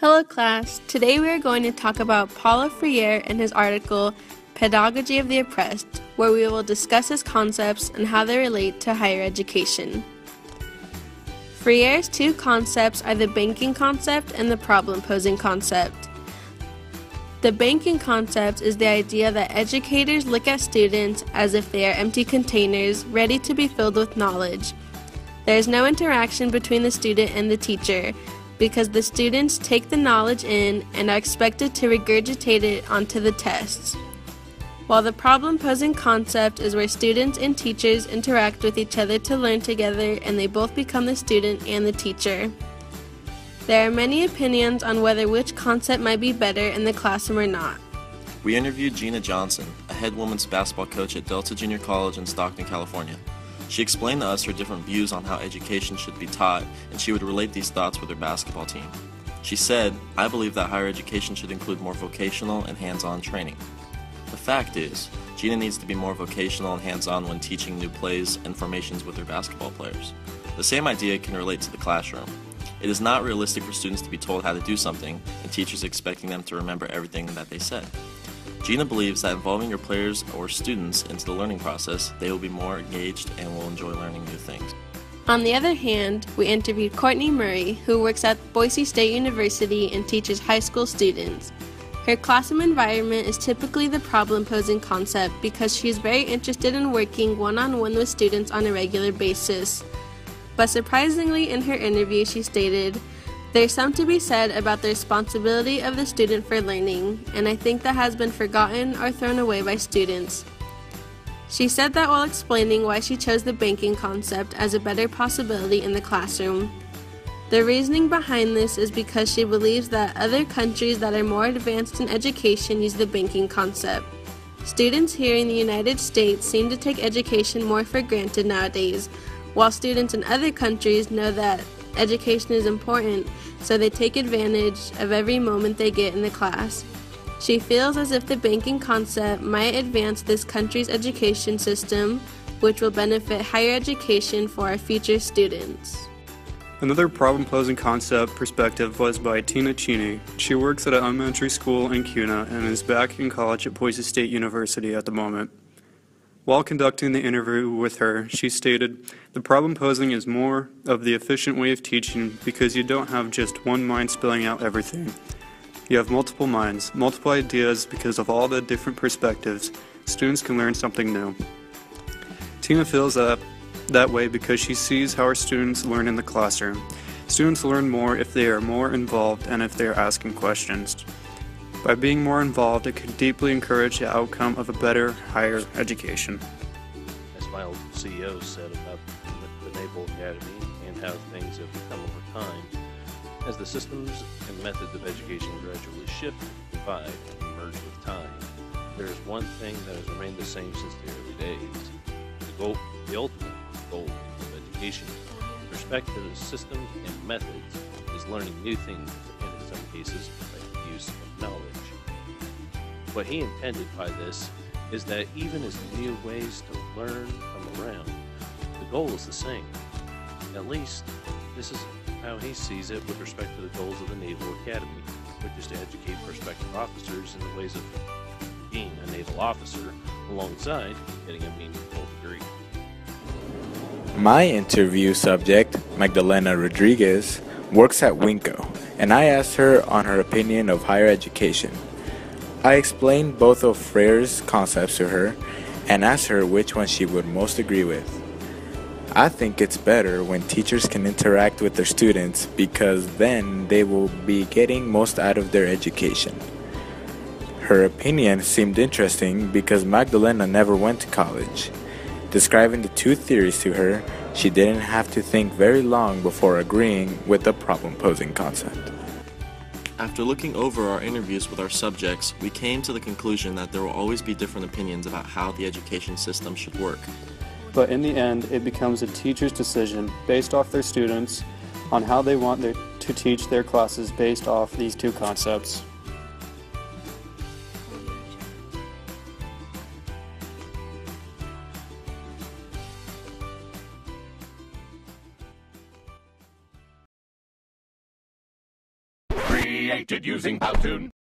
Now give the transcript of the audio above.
Hello class, today we are going to talk about Paulo Freire and his article, Pedagogy of the Oppressed, where we will discuss his concepts and how they relate to higher education. Freire's two concepts are the banking concept and the problem-posing concept. The banking concept is the idea that educators look at students as if they are empty containers ready to be filled with knowledge. There is no interaction between the student and the teacher, because the students take the knowledge in and are expected to regurgitate it onto the tests. While the problem-posing concept is where students and teachers interact with each other to learn together and they both become the student and the teacher. There are many opinions on whether which concept might be better in the classroom or not. We interviewed Gina Johnson, a head women's basketball coach at Delta Junior College in Stockton, California. She explained to us her different views on how education should be taught, and she would relate these thoughts with her basketball team. She said, "I believe that higher education should include more vocational and hands-on training." The fact is, Gina needs to be more vocational and hands-on when teaching new plays and formations with her basketball players. The same idea can relate to the classroom. It is not realistic for students to be told how to do something, and teachers expecting them to remember everything that they said. Gina believes that involving your players or students into the learning process, they will be more engaged and will enjoy learning new things. On the other hand, we interviewed Courtney Murray, who works at Boise State University and teaches high school students. Her classroom environment is typically the problem-posing concept because she is very interested in working one-on-one with students on a regular basis. But surprisingly, in her interview, she stated, "There's some to be said about the responsibility of the student for learning, and I think that has been forgotten or thrown away by students." She said that while explaining why she chose the banking concept as a better possibility in the classroom. The reasoning behind this is because she believes that other countries that are more advanced in education use the banking concept. Students here in the United States seem to take education more for granted nowadays, while students in other countries know that education is important, so they take advantage of every moment they get in the class. She feels as if the banking concept might advance this country's education system, which will benefit higher education for our future students. Another problem-posing concept perspective was by Tina Cheney. She works at an elementary school in Kuna and is back in college at Boise State University at the moment. While conducting the interview with her, she stated, "The problem posing is more of the efficient way of teaching because you don't have just one mind spelling out everything. You have multiple minds, multiple ideas because of all the different perspectives. Students can learn something new." Tina feels that way because she sees how our students learn in the classroom. Students learn more if they are more involved and if they are asking questions. By being more involved, it could deeply encourage the outcome of a better, higher education. As my old CEO said about the Naval Academy and how things have become over time, as the systems and methods of education gradually shift, divide, and merge with time, there is one thing that has remained the same since the early days. The ultimate goal of education, with respect to the systems and methods, is learning new things and in some cases, the use of knowledge. What he intended by this is that even as new ways to learn come around, the goal is the same. At least, this is how he sees it with respect to the goals of the Naval Academy, which is to educate prospective officers in the ways of being a naval officer alongside getting a meaningful degree. My interview subject, Magdalena Rodriguez, works at Winco, and I asked her on her opinion of higher education. I explained both of Freire's concepts to her and asked her which one she would most agree with. I think it's better when teachers can interact with their students because then they will be getting most out of their education. Her opinion seemed interesting because Magdalena never went to college. Describing the two theories to her, she didn't have to think very long before agreeing with the problem-posing concept. After looking over our interviews with our subjects, we came to the conclusion that there will always be different opinions about how the education system should work. But in the end, it becomes a teacher's decision based off their students on how they want to teach their classes based off these two concepts. Freire. created using Powtoon.